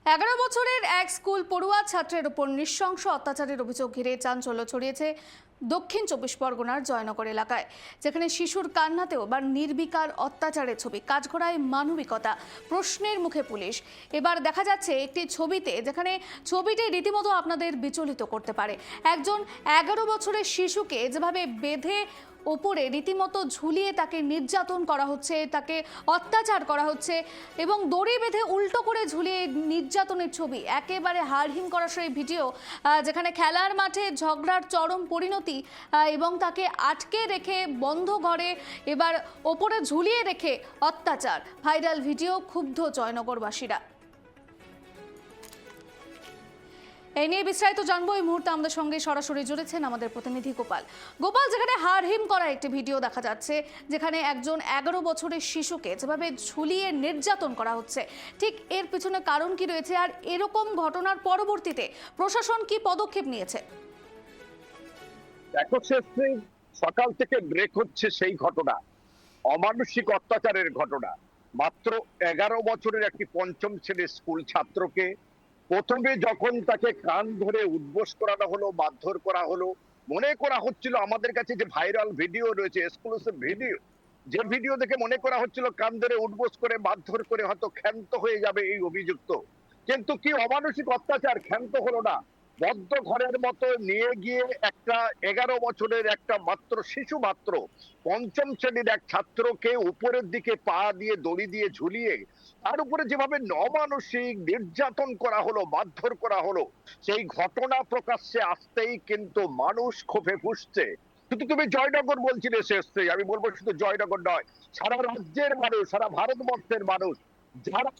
11 বছরের এক স্কুল পড়ুয়া ছাত্রের উপর নৃশংস অত্যাচারের অভিযোগ ঘিরে চাঞ্চল্য ছড়িয়েছে দক্ষিণ 24 পরগনার জয়নগর এলাকায়, যেখানে শিশুর কান্নাতেও বা নির্বিকার অত্যাচারের ছবি, কাঠগড়ায় মানবিকতা, প্রশ্নের মুখে পুলিশ। এবার দেখা যাচ্ছে একটি ছবিতে, যেখানে ছবিটি রীতিমতো আপনাদের বিচলিত করতে পারে। একজন 11 বছরের শিশুকে যেভাবে বেঁধে ওপরে রীতিমতো ঝুলিয়ে তাকে নির্যাতন করা হচ্ছে, তাকে অত্যাচার করা হচ্ছে এবং দড়ি বেঁধে উল্টো করে ঝুলিয়ে নির্যাতনের ছবি, একেবারে হাড়হিম করা সেই ভিডিও, যেখানে খেলার মাঠে ঝগড়ার চরম পরিণতি এবং তাকে আটকে রেখে বন্ধ ঘরে এবার ওপরে ঝুলিয়ে রেখে অত্যাচার। ভাইরাল ভিডিও, ক্ষুব্ধ জয়নগরবাসীরা। এই নিয়ে বিস্তারিত জানবো এই মুহূর্তে আমাদের সঙ্গে সরাসরি জুড়েছেন আমাদের প্রতিনিধি গোপাল। গোপাল, যেখানে হাড়হিম করা একটি ভিডিও দেখা যাচ্ছে, যেখানে একজন 11 বছরের শিশুকে যেভাবে ঝুলিয়ে নির্যাতন করা হচ্ছে, ঠিক এর পিছনে কারণ কি রয়েছে, আর এরকম ঘটনার পরবর্তীতে প্রশাসন কি পদক্ষেপ নিয়েছে? দেখো, সকাল থেকে ব্রেক হচ্ছে সেই ঘটনা, অমানসিক অত্যাচারের ঘটনা। মাত্র 11 বছরের একটি পঞ্চম শ্রেণীর স্কুল ছাত্রকে প্রথমে যখন তাকে কান ধরে উদ্বোস করানো হলো, মারধর করা হলো, মনে করা হচ্ছিল, আমাদের কাছে যে ভাইরাল ভিডিও রয়েছে, এক্সক্লুসিভ ভিডিও, যে ভিডিও দেখে মনে করা হচ্ছিল কান ধরে উদ্বোস করে মারধর করে হয়তো ক্ষান্ত হয়ে যাবে এই অভিযুক্ত। কিন্তু কি অমানসিক অত্যাচার, ক্ষান্ত হলো না। বদ্ধ ঘরের মতো নিয়ে গিয়ে একটা 11 বছরের একটা মাত্র শিশু, মাত্র পঞ্চম শ্রেণীর এক ছাত্রকে উপরের দিকে পা দিয়ে দড়ি দিয়ে ঝুলিয়ে তার উপরে যেভাবে অমানসিক নির্যাতন করা হলো, মারধর করা হলো, সেই ঘটনা প্রকাশ্যে আসতেই কিন্তু মানুষ ক্ষোভে ফুঁসছে। শুধু তুমি জয়নগর বলছিলে শেষে, আমি বলবো শুধু জয়নগর নয়, সারা রাজ্যের মানুষ, সারা ভারতবর্ষের মানুষ যারা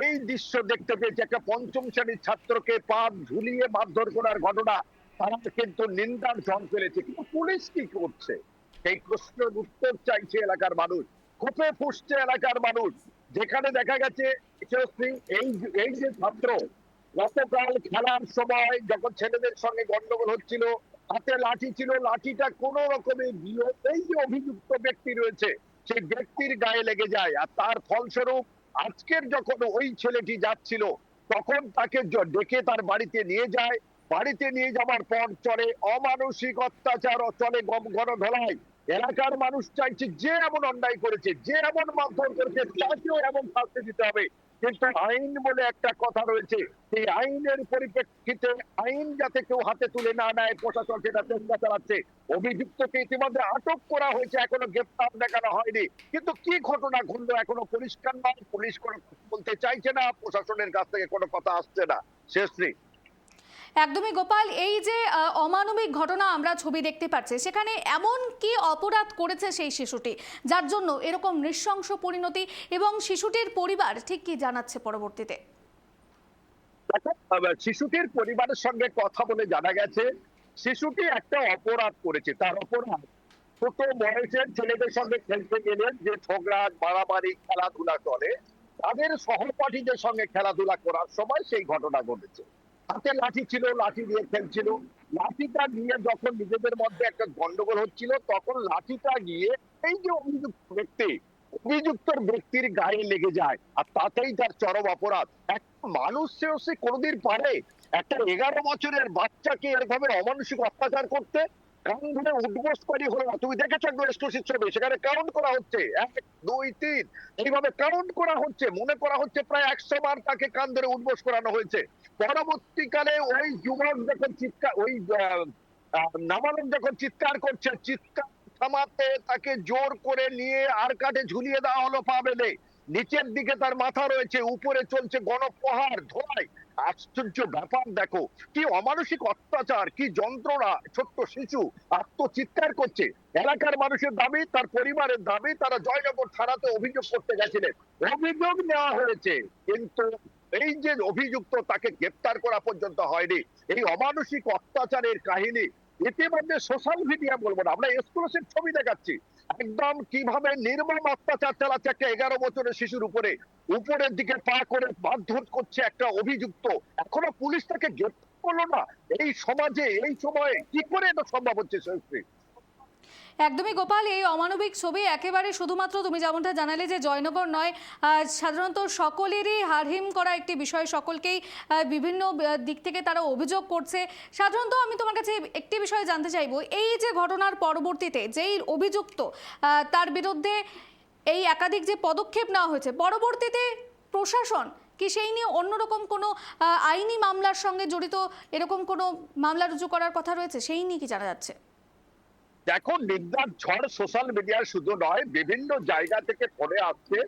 এই দৃশ্য দেখতে পেয়েছে, একটা পঞ্চম শ্রেণীর ছাত্রকে পা ঝুলিয়ে মারধর করার ঘটনা, তারা কিন্তু নিন্দার ঝড় ফেলেছে। কিন্তু পুলিশ কি করছে, সেই প্রশ্নের উত্তর চাইছে এলাকার মানুষ, ক্ষোভে ফুঁসছে এলাকার মানুষ। যেখানে দেখা গেছে এই এই যে ছাত্র গতকাল খেলার সময় যখন ছেলেদের সঙ্গে গন্ডগোল হচ্ছিল, হাতে লাঠি ছিল, লাঠিটা কোন রকমে এই যে অভিযুক্ত ব্যক্তি রয়েছে সেই ব্যক্তির গায়ে লেগে যায়, আর তার ফলস্বরূপ আজকের যখন ওই ছেলেটি যাচ্ছিল তখন তাকে ডেকে তার বাড়িতে নিয়ে যায়। বাড়িতে নিয়ে যাওয়ার পর চলে অমানসিক অত্যাচার, চলে গণধোলাই। এলাকার মানুষ চাইছে যে এমন অন্যায় করেছে, যে এমন মারধর করেছে, তাকেও এমন শাস্তি দিতে হবে। কিন্তু আইন বলে একটা কথা রয়েছে, সেই আইনের পরিপ্রেক্ষিতে আইন যাতে কেউ হাতে তুলে না নেয়, প্রশাসন সেটা চেষ্টা চালাচ্ছে। অভিযুক্তকে ইতিমধ্যে আটক করা হয়েছে, এখনো গ্রেফতার দেখানো হয়নি। কিন্তু কি ঘটনা ঘটলো এখনো পরিষ্কার নয়। পুলিশ কোনো বলতে চাইছে না, প্রশাসনের কাছ থেকে কোনো কথা আসছে না। শেষশ্রী, একদমই গোপাল, এই যে অমানবিক ঘটনা আমরা ছবি দেখতে পাচ্ছি, সেখানে এমন কি অপরাধ করেছে সেই শিশুটি যার জন্য এরকম নৃশংস পরিণতি, এবং শিশুটির পরিবার ঠিক কি জানাচ্ছে পরবর্তীতে? শিশুটির পরিবারের সঙ্গে কথা বলে জানা গেছে শিশুটি একটা অপরাধ করেছে। তার অপরাধ, ছোট বয়সের ছেলেদের সঙ্গে খেলতে গেলে যে ঝগড়া মারামারি খেলাধুলা চলে, তাদের সহপাঠীদের সঙ্গে খেলাধুলা করার সময় সেই ঘটনা ঘটেছে। হাতে লাঠি ছিল, লাঠি দিয়ে খেলছিল, লাঠিটা নিয়ে যখন নিজেদের মধ্যে একটা গন্ডগোল হচ্ছিল তখন লাঠিটা গিয়ে এই যে অভিযুক্ত ব্যক্তির গায়ে লেগে যায়, আর তাতেই তার চরম অপরাধ। একটা মানুষ সে কোনোদিন পারে একটা 11 বছরের বাচ্চাকে এরভাবে অমানসিক অত্যাচার করতে? কান ধরে উদ্বোস করি হলো না, তুমি দেখেছো একদম এক্সক্লুসিভ ছবি, সেখানে কাউন্ট করা হচ্ছে 1 2 3, এইভাবে কাউন্ট করা হচ্ছে, মনে করা হচ্ছে প্রায় 100 বার তাকে কান ধরে উদ্বোস করানো হয়েছে। পরবর্তীকালে ওই যুবক যখন চিৎকার, ওই নাবালক যখন চিৎকার করছে, চিৎকার থামাতে তাকে জোর করে নিয়ে আর কাঠে ঝুলিয়ে দেওয়া হলো পা বেঁধে। নিচের দিকে তার মাথা রয়েছে, উপরে চলছে গণপ্রহার, ধোলাই। আশ্চর্য ব্যাপার দেখো, কি অমানসিক অত্যাচার, কি যন্ত্রণা। ছোট্ট শিশু আত্মচিৎকার করছে। এলাকার মানুষের দাবি, তার পরিবারের দাবি, তারা জয়নগর থানাতে অভিযোগ করতে গেছিলেন, অভিযোগ নেওয়া হয়েছে, কিন্তু এই যে অভিযুক্ত তাকে গ্রেপ্তার করা পর্যন্ত হয়নি। এই অমানসিক অত্যাচারের কাহিনী ইতিমধ্যে সোশ্যাল মিডিয়া, বলবো না, আমরা এক্সক্লুসিভ ছবি দেখাচ্ছি একদম কিভাবে নির্মম অত্যাচার চালাচ্ছে একটা 11 বছরের শিশুর উপরে। উপরের দিকে পা করে মারধর করছে একটা অভিযুক্ত, এখনো পুলিশ তাকে গ্রেপ্তার করলো না। এই সমাজে এই সময়ে কি করে এটা সম্ভব হচ্ছে? একদমই গোপাল, এই অমানবিক ছবি একেবারে শুধুমাত্র তুমি যেমনটা জানালে যে জয়নগর নয়, সাধারণত সকলেরই হারহিম করা একটি বিষয়, সকলকেই বিভিন্ন দিক থেকে তারা অভিযোগ করছে। সাধারণত আমি তোমার কাছে একটি বিষয় জানতে চাইবো, এই যে ঘটনার পরবর্তীতে যেই অভিযুক্ত তার বিরুদ্ধে এই একাধিক যে পদক্ষেপ নেওয়া হয়েছে, পরবর্তীতে প্রশাসন কি সেই নিয়ে অন্যরকম কোনো আইনি মামলার সঙ্গে জড়িত এরকম কোনো মামলা রুজু করার কথা রয়েছে, সেই নিয়ে কি জানা যাচ্ছে? দেখো, নিন্দার ঝড় সোশ্যাল মিডিয়ায় শুধু নয়, বিভিন্ন জায়গা থেকে পড়ে আসছে।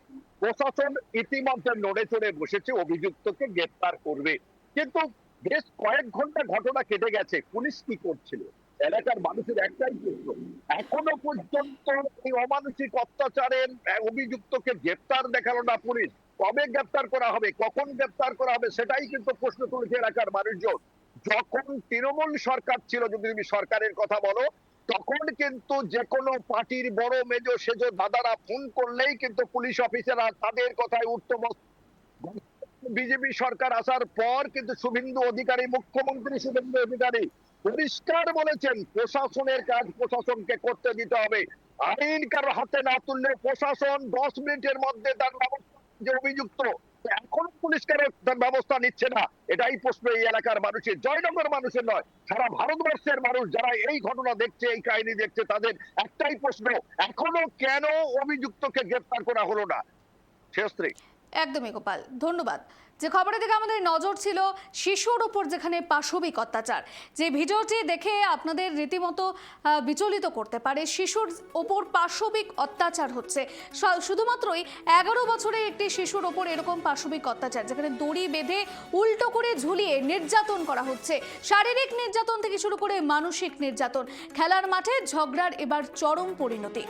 প্রশাসন ইতিমধ্যে নড়ে চড়ে বসেছে, অভিযুক্তকে গ্রেফতার করবে। কিন্তু বেশ কয়েক ঘন্টা ঘটনা কেটে গেছে, পুলিশ কি করছিল? এলাকার মানুষের একটাই প্রশ্ন, এখনো পর্যন্ত এই অমানসিক অত্যাচারের অভিযুক্তকে গ্রেফতার দেখালো না পুলিশ। কবে গ্রেফতার করা হবে, কখন গ্রেফতার করা হবে, সেটাই কিন্তু প্রশ্ন তুলেছে এলাকার মানুষজন। যখন তৃণমূল সরকার ছিল, যদি তুমি সরকারের কথা বলো, তখন কিন্তু যে কোনো পার্টির বড় মেজো সেজো দাদারা ফোন করলেই কিন্তু পুলিশ অফিসাররা তাদের কথায় উঠতো। বিজেপি সরকার আসার পর কিন্তু শুভেন্দু অধিকারী, মুখ্যমন্ত্রী শুভেন্দু অধিকারী পরিষ্কার বলেছেন, প্রশাসনের কাজ প্রশাসনকে করতে দিতে হবে। আইন কারো হাতে না তুললে প্রশাসন 10 মিনিটের মধ্যে তার ব্যবস্থা, যে অভিযুক্ত এখন পুলিশ কেন তার ব্যবস্থা নিচ্ছে না, এটাই প্রশ্ন এই এলাকার মানুষের, জয়নগর মানুষের নয়, সারা ভারতবর্ষের মানুষ যারা এই ঘটনা দেখছে, এই কাহিনী দেখছে, তাদের একটাই প্রশ্ন, এখনো কেন অভিযুক্তকে গ্রেফতার করা হলো না? শেষত্রী। একদমই গোপাল, ধন্যবাদ। যে খবরের দিকে আমাদের নজর ছিল, শিশুর উপর যেখানে পাশবিক অত্যাচার, যে ভিডিওটি দেখে আপনাদের রীতিমতো বিচলিত করতে পারে। শিশুর ওপর পাশবিক অত্যাচার হচ্ছে, শুধুমাত্রই 11 বছরের একটি শিশুর ওপর এরকম পাশবিক অত্যাচার, যেখানে দড়ি বেঁধে উল্টো করে ঝুলিয়ে নির্যাতন করা হচ্ছে। শারীরিক নির্যাতন থেকে শুরু করে মানসিক নির্যাতন। খেলার মাঠে ঝগড়ার এবার চরম পরিণতি।